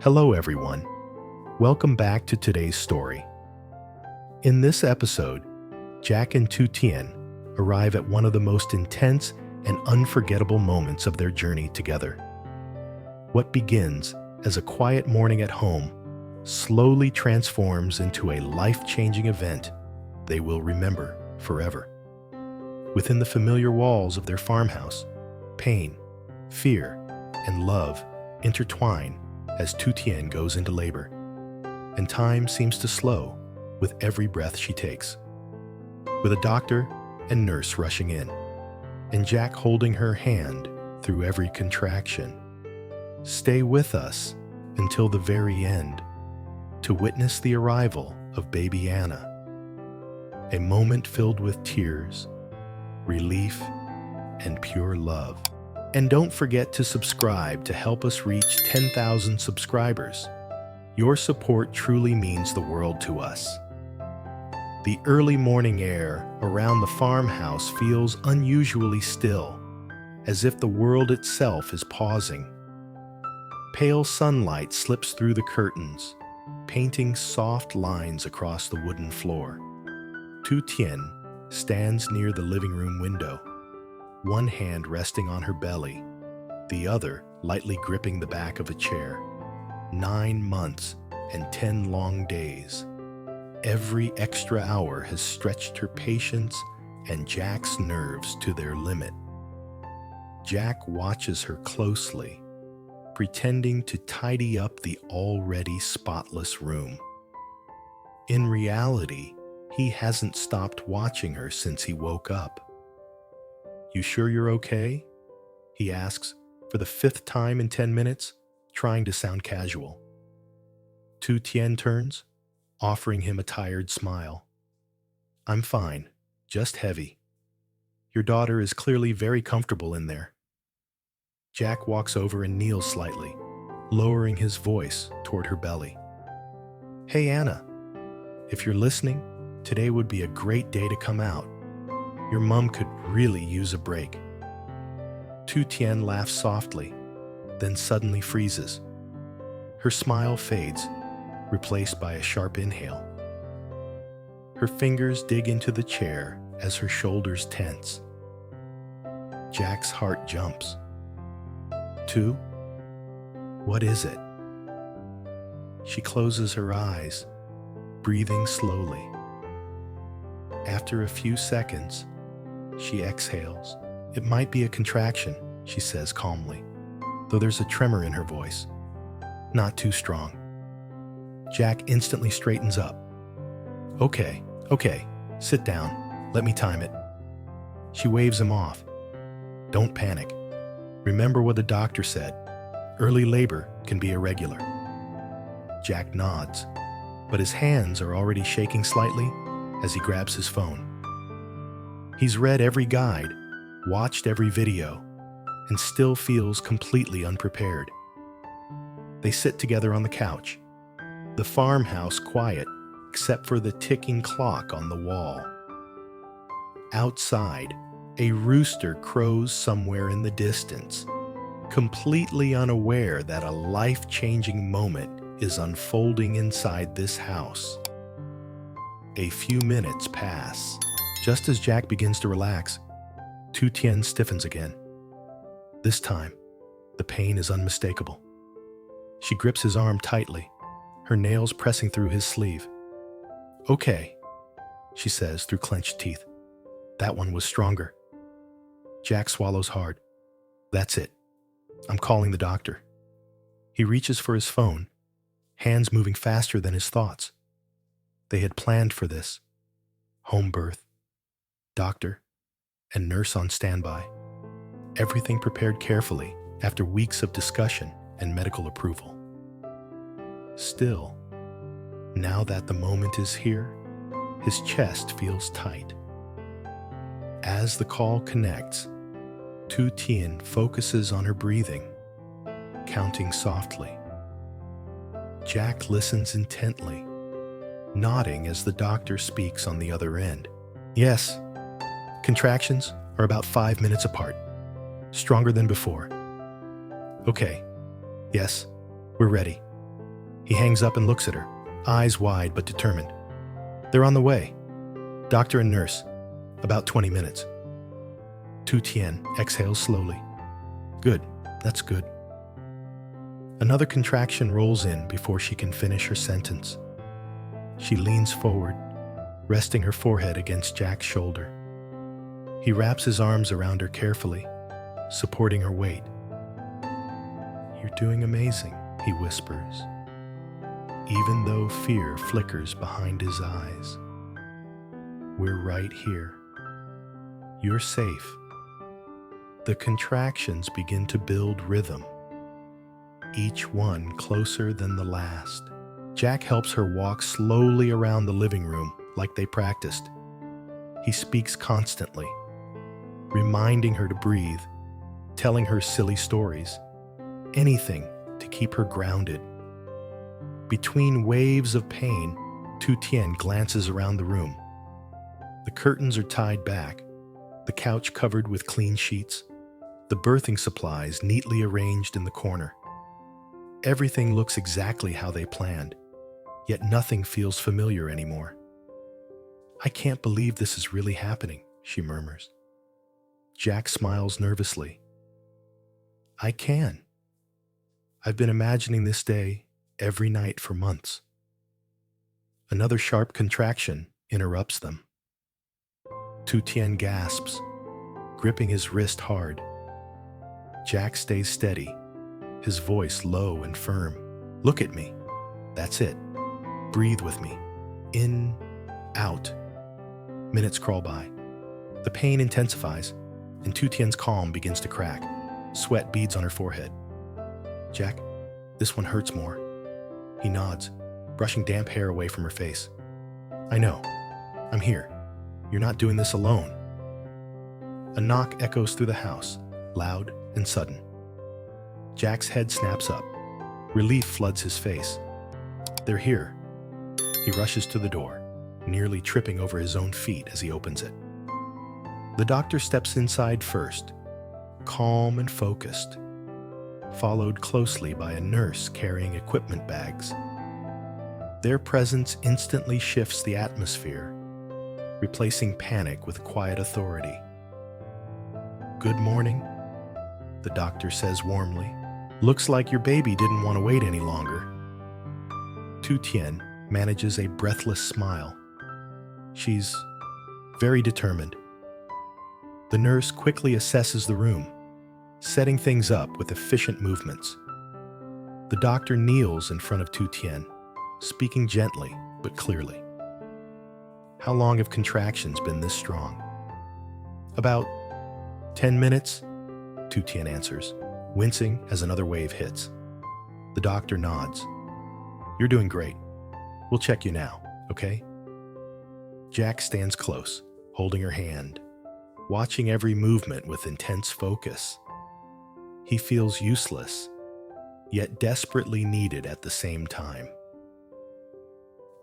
Hello, everyone. Welcome back to today's story. In this episode, Jack and Tien arrive at one of the most intense and unforgettable moments of their journey together. What begins as a quiet morning at home slowly transforms into a life-changing event they will remember forever. Within the familiar walls of their farmhouse, pain, fear, and love intertwine as Tien goes into labor, and time seems to slow with every breath she takes. With a doctor and nurse rushing in, and Jack holding her hand through every contraction. Stay with us until the very end to witness the arrival of baby Anna. A moment filled with tears, relief, and pure love. And don't forget to subscribe to help us reach 10,000 subscribers. Your support truly means the world to us. The early morning air around the farmhouse feels unusually still, as if the world itself is pausing. Pale sunlight slips through the curtains, painting soft lines across the wooden floor. Tien stands near the living room window, one hand resting on her belly, the other lightly gripping the back of a chair. 9 months and 10 long days. Every extra hour has stretched her patience and Jack's nerves to their limit. Jack watches her closely, pretending to tidy up the already spotless room. In reality, he hasn't stopped watching her since he woke up. "You sure you're okay?" he asks for the 5th time in 10 minutes, trying to sound casual. Tien turns, offering him a tired smile. "I'm fine, just heavy. Your daughter is clearly very comfortable in there." Jack walks over and kneels slightly, lowering his voice toward her belly. "Hey, Anna, if you're listening, today would be a great day to come out. Your mom could really use a break." Tien laughs softly, then suddenly freezes. Her smile fades, replaced by a sharp inhale. Her fingers dig into the chair as her shoulders tense. Jack's heart jumps. "Tu? What is it?" She closes her eyes, breathing slowly. After a few seconds, she exhales. "It might be a contraction," she says calmly, though there's a tremor in her voice. Not too strong. Jack instantly straightens up. Okay, sit down. Let me time it." She waves him off. "Don't panic. Remember what the doctor said. Early labor can be irregular." Jack nods, but his hands are already shaking slightly as he grabs his phone. He's read every guide, watched every video, and still feels completely unprepared. They sit together on the couch, the farmhouse quiet except for the ticking clock on the wall. Outside, a rooster crows somewhere in the distance, completely unaware that a life-changing moment is unfolding inside this house. A few minutes pass. Just as Jack begins to relax, Tien stiffens again. This time, the pain is unmistakable. She grips his arm tightly, her nails pressing through his sleeve. "Okay," she says through clenched teeth. "That one was stronger." Jack swallows hard. "That's it. I'm calling the doctor." He reaches for his phone, hands moving faster than his thoughts. They had planned for this. Home birth, doctor, and nurse on standby. Everything prepared carefully after weeks of discussion and medical approval. Still, now that the moment is here, his chest feels tight. As the call connects, Tien focuses on her breathing, counting softly. Jack listens intently, nodding as the doctor speaks on the other end. "Yes, contractions are about 5 minutes apart. Stronger than before." "Okay. Yes, we're ready." He hangs up and looks at her, eyes wide but determined. They're on the way. Doctor and nurse. About 20 minutes. Tien exhales slowly. Good, that's good. Another contraction rolls in before she can finish her sentence. She leans forward, resting her forehead against Jack's shoulder. He wraps his arms around her carefully, supporting her weight. You're doing amazing, he whispers, even though fear flickers behind his eyes. We're right here. You're safe. The contractions begin to build rhythm, each one closer than the last. Jack helps her walk slowly around the living room like they practiced. He speaks constantly, reminding her to breathe, telling her silly stories, anything to keep her grounded. Between waves of pain, Tien glances around the room. The curtains are tied back, the couch covered with clean sheets, the birthing supplies neatly arranged in the corner. Everything looks exactly how they planned, yet nothing feels familiar anymore. I can't believe this is really happening, she murmurs. Jack smiles nervously. I can. I've been imagining this day every night for months. Another sharp contraction interrupts them. Tien gasps, gripping his wrist hard. Jack stays steady, his voice low and firm. Look at me. That's it. Breathe with me. In, out. Minutes crawl by. The pain intensifies, and Tien's calm begins to crack. Sweat beads on her forehead. Jack, this one hurts more. He nods, brushing damp hair away from her face. I know. I'm here. You're not doing this alone. A knock echoes through the house, loud and sudden. Jack's head snaps up. Relief floods his face. They're here. He rushes to the door, nearly tripping over his own feet as he opens it. The doctor steps inside first, calm and focused, followed closely by a nurse carrying equipment bags. Their presence instantly shifts the atmosphere, replacing panic with quiet authority. Good morning, the doctor says warmly. Looks like your baby didn't want to wait any longer. Tien manages a breathless smile. She's very determined. The nurse quickly assesses the room, setting things up with efficient movements. The doctor kneels in front of Tien, speaking gently but clearly. How long have contractions been this strong? About 10 minutes, Tien answers, wincing as another wave hits. The doctor nods. You're doing great. We'll check you now, okay? Jack stands close, holding her hand, watching every movement with intense focus. He feels useless, yet desperately needed at the same time.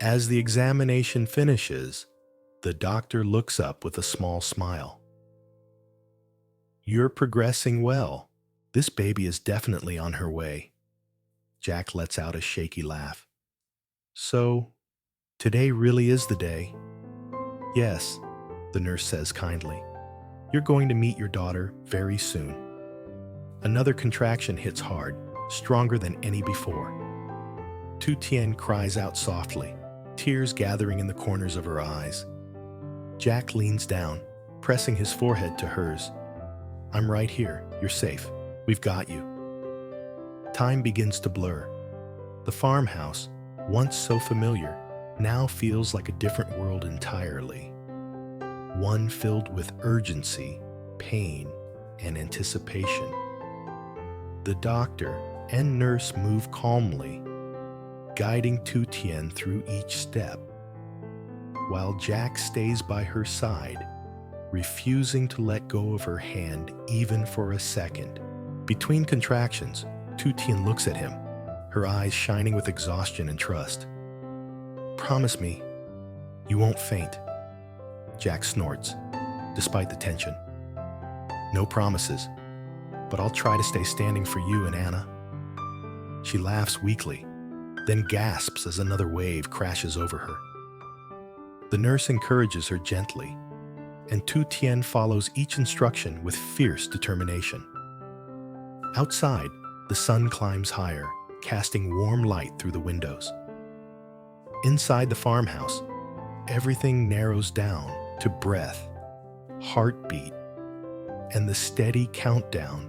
As the examination finishes, the doctor looks up with a small smile. You're progressing well. This baby is definitely on her way. Jack lets out a shaky laugh. So, today really is the day. Yes, the nurse says kindly. You're going to meet your daughter very soon. Another contraction hits hard, stronger than any before. Tien cries out softly, tears gathering in the corners of her eyes. Jack leans down, pressing his forehead to hers. I'm right here. You're safe. We've got you. Time begins to blur. The farmhouse, once so familiar, now feels like a different world entirely. One filled with urgency, pain, and anticipation. The doctor and nurse move calmly, guiding Tien through each step, while Jack stays by her side, refusing to let go of her hand even for a second. Between contractions, Tien looks at him, her eyes shining with exhaustion and trust. Promise me, you won't faint. Jack snorts, despite the tension. No promises, but I'll try to stay standing for you and Anna. She laughs weakly, then gasps as another wave crashes over her. The nurse encourages her gently, and Tien follows each instruction with fierce determination. Outside, the sun climbs higher, casting warm light through the windows. Inside the farmhouse, everything narrows down to breath, heartbeat, and the steady countdown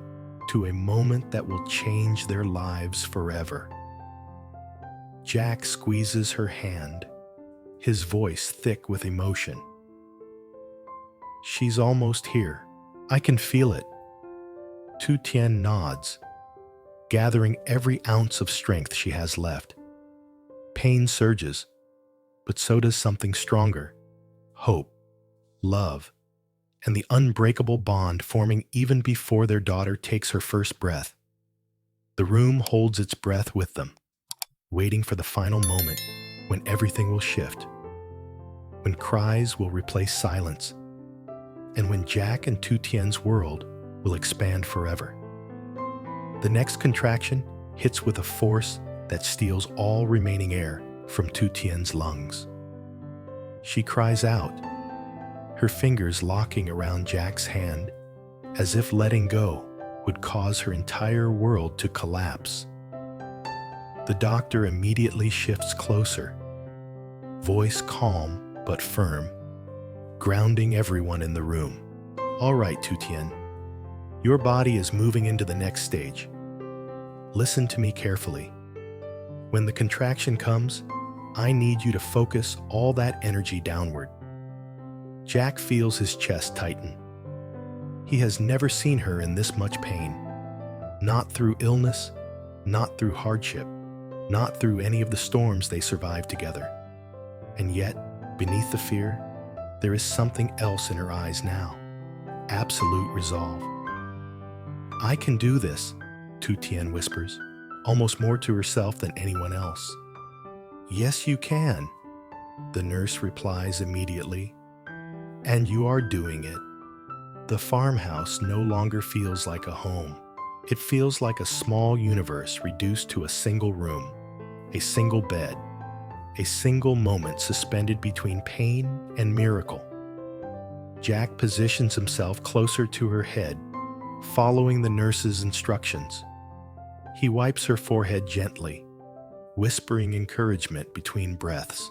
to a moment that will change their lives forever. Jack squeezes her hand, his voice thick with emotion. "She's almost here. I can feel it." Tien nods, gathering every ounce of strength she has left. Pain surges, but so does something stronger: hope, love, and the unbreakable bond forming even before their daughter takes her first breath. The room holds its breath with them, waiting for the final moment when everything will shift, when cries will replace silence, and when Jack and Tien's world will expand forever. The next contraction hits with a force that steals all remaining air from Tien's lungs. She cries out, her fingers locking around Jack's hand, as if letting go would cause her entire world to collapse. The doctor immediately shifts closer, voice calm but firm, grounding everyone in the room. "All right, Tien, your body is moving into the next stage. Listen to me carefully. When the contraction comes, I need you to focus all that energy downward." Jack feels his chest tighten. He has never seen her in this much pain. Not through illness, not through hardship, not through any of the storms they survived together. And yet, beneath the fear, there is something else in her eyes now: absolute resolve. "I can do this," Tien whispers, almost more to herself than anyone else. "Yes, you can," the nurse replies immediately. "And you are doing it." The farmhouse no longer feels like a home. It feels like a small universe reduced to a single room, a single bed, a single moment suspended between pain and miracle. Jack positions himself closer to her head, following the nurse's instructions. He wipes her forehead gently, whispering encouragement between breaths.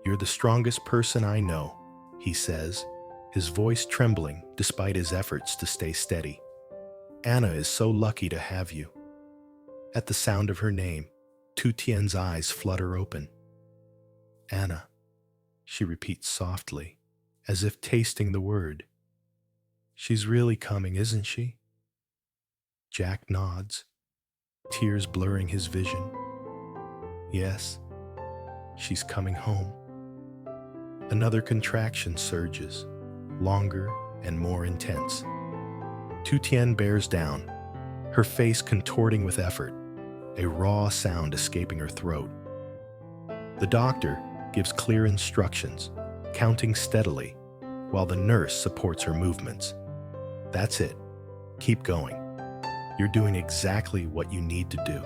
"You're the strongest person I know," he says, his voice trembling despite his efforts to stay steady. "Anna is so lucky to have you." At the sound of her name, Tien's eyes flutter open. "Anna," she repeats softly, as if tasting the word. "She's really coming, isn't she?" Jack nods, tears blurring his vision. "Yes, she's coming home." Another contraction surges, longer and more intense. Tien bears down, her face contorting with effort, a raw sound escaping her throat. The doctor gives clear instructions, counting steadily, while the nurse supports her movements. "That's it. Keep going. You're doing exactly what you need to do."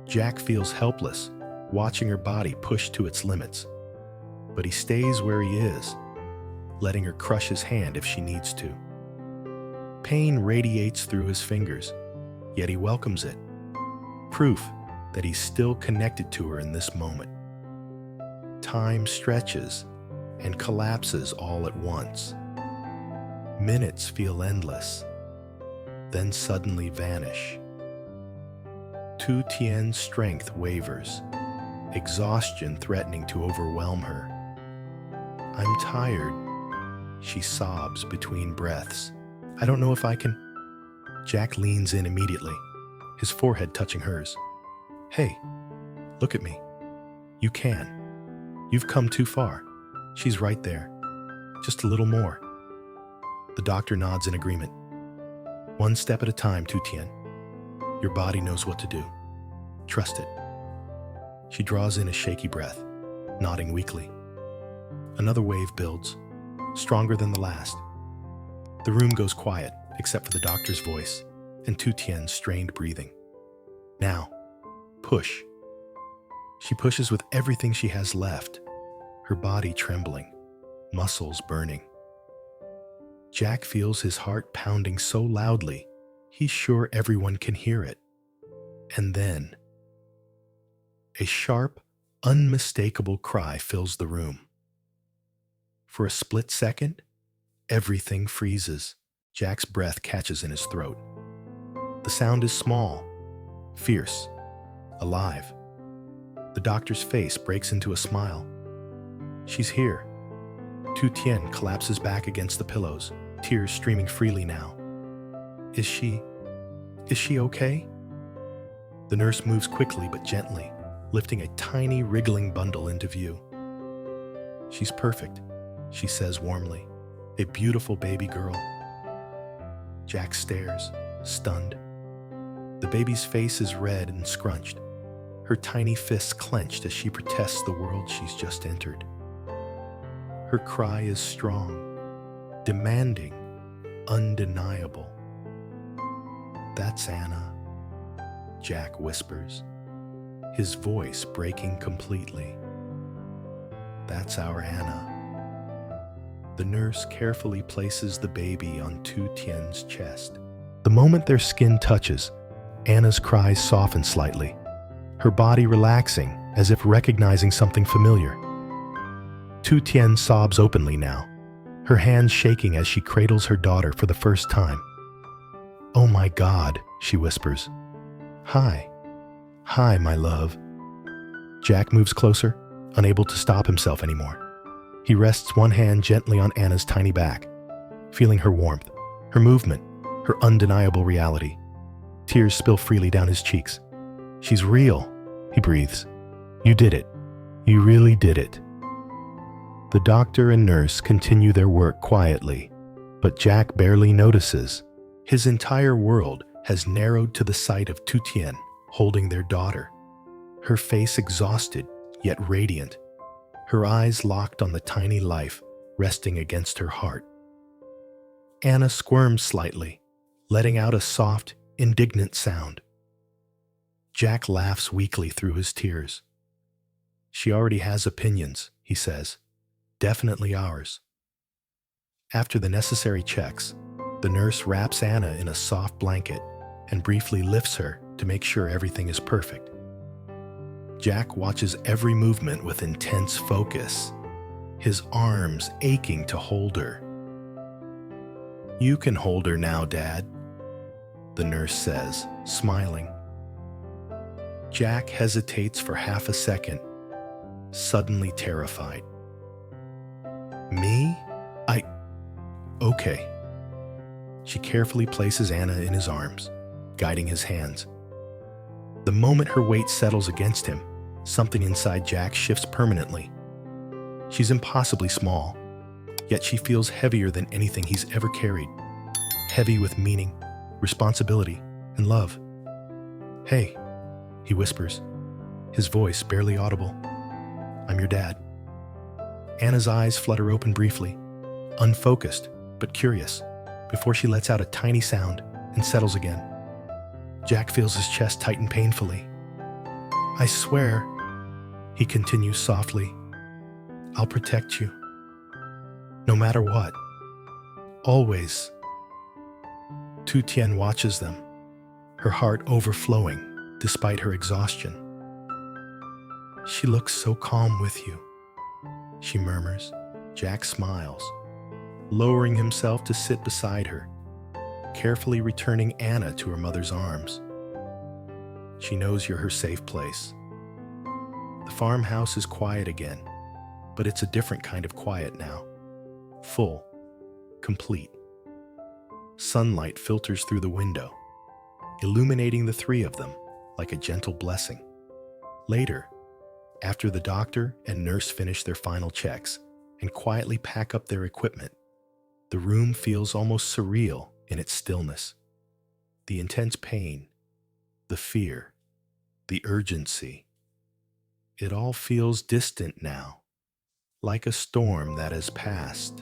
Jack feels helpless, watching her body push to its limits. But he stays where he is, letting her crush his hand if she needs to. Pain radiates through his fingers, yet he welcomes it. Proof that he's still connected to her in this moment. Time stretches and collapses all at once. Minutes feel endless, then suddenly vanish. Tien's strength wavers, exhaustion threatening to overwhelm her. "I'm tired," she sobs between breaths. "I don't know if I can." Jack leans in immediately, his forehead touching hers. "Hey, look at me. You can. You've come too far. She's right there. Just a little more." The doctor nods in agreement. "One step at a time, Tien. Your body knows what to do. Trust it." She draws in a shaky breath, nodding weakly. Another wave builds, stronger than the last. The room goes quiet, except for the doctor's voice and Tien's strained breathing. "Now, push," She pushes with everything she has left, her body trembling, muscles burning. Jack feels his heart pounding so loudly, he's sure everyone can hear it. And then, a sharp, unmistakable cry fills the room. For a split second, everything freezes. Jack's breath catches in his throat. The sound is small, fierce, alive. The doctor's face breaks into a smile. She's here. Tien collapses back against the pillows, tears streaming freely now. Is she okay? The nurse moves quickly but gently, lifting a tiny wriggling bundle into view. She's perfect, she says warmly. A beautiful baby girl. Jack stares, stunned. The baby's face is red and scrunched, her tiny fists clenched as she protests the world she's just entered. Her cry is strong, demanding, undeniable. "That's Anna," Jack whispers, his voice breaking completely. "That's our Anna." The nurse carefully places the baby on Tien's chest. The moment their skin touches, Anna's cries soften slightly, her body relaxing as if recognizing something familiar. Tien sobs openly now, her hands shaking as she cradles her daughter for the first time. "Oh my God," she whispers. "Hi. Hi, my love." Jack moves closer, unable to stop himself anymore. He rests one hand gently on Anna's tiny back, feeling her warmth, her movement, her undeniable reality. Tears spill freely down his cheeks. "She's real," he breathes. "You did it. You really did it." The doctor and nurse continue their work quietly, but Jack barely notices. His entire world has narrowed to the sight of Tien holding their daughter, her face exhausted yet radiant, her eyes locked on the tiny life resting against her heart. Anna squirms slightly, letting out a soft, indignant sound. Jack laughs weakly through his tears. "She already has opinions," he says. "Definitely ours." After the necessary checks, the nurse wraps Anna in a soft blanket and briefly lifts her to make sure everything is perfect. Jack watches every movement with intense focus, his arms aching to hold her. "You can hold her now, Dad," the nurse says, smiling. Jack hesitates for half a second, suddenly terrified. "Me? Okay." She carefully places Anna in his arms, guiding his hands. The moment her weight settles against him, something inside Jack shifts permanently. She's impossibly small, yet she feels heavier than anything he's ever carried. Heavy with meaning, responsibility, and love. "Hey," he whispers, his voice barely audible. "I'm your dad." Anna's eyes flutter open briefly, unfocused but curious, before she lets out a tiny sound and settles again. Jack feels his chest tighten painfully. "I swear," he continues softly, "I'll protect you. No matter what. Always." Tien watches them, her heart overflowing despite her exhaustion. "She looks so calm with you," she murmurs. Jack smiles, lowering himself to sit beside her, carefully returning Anna to her mother's arms. "She knows you're her safe place." The farmhouse is quiet again, but it's a different kind of quiet now. Full, complete. Sunlight filters through the window, illuminating the three of them like a gentle blessing. Later, after the doctor and nurse finish their final checks and quietly pack up their equipment, the room feels almost surreal in its stillness. The intense pain, the fear, the urgency. It all feels distant now, like a storm that has passed.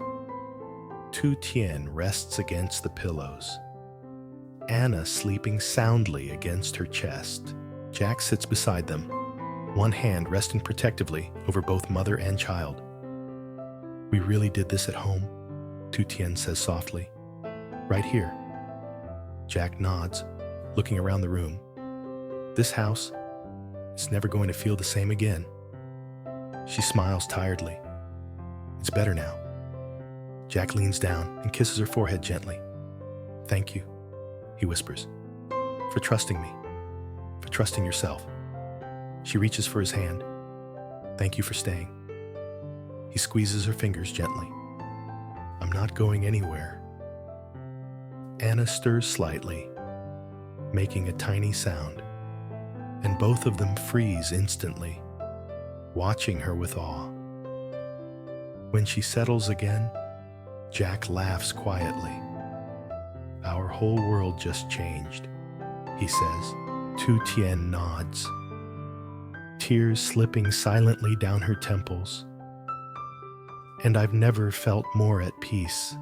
Tien rests against the pillows, Anna sleeping soundly against her chest. Jack sits beside them, one hand resting protectively over both mother and child. "We really did this at home," Tien says softly. "Right here." Jack nods, looking around the room. "This house, it's never going to feel the same again." She smiles tiredly. "It's better now." Jack leans down and kisses her forehead gently. "Thank you," he whispers, "for trusting me, for trusting yourself." She reaches for his hand. "Thank you for staying." He squeezes her fingers gently. "I'm not going anywhere." Anna stirs slightly, making a tiny sound, and both of them freeze instantly, watching her with awe. When she settles again, Jack laughs quietly. "Our whole world just changed," he says. Tien nods, tears slipping silently down her temples. "And I've never felt more at peace,"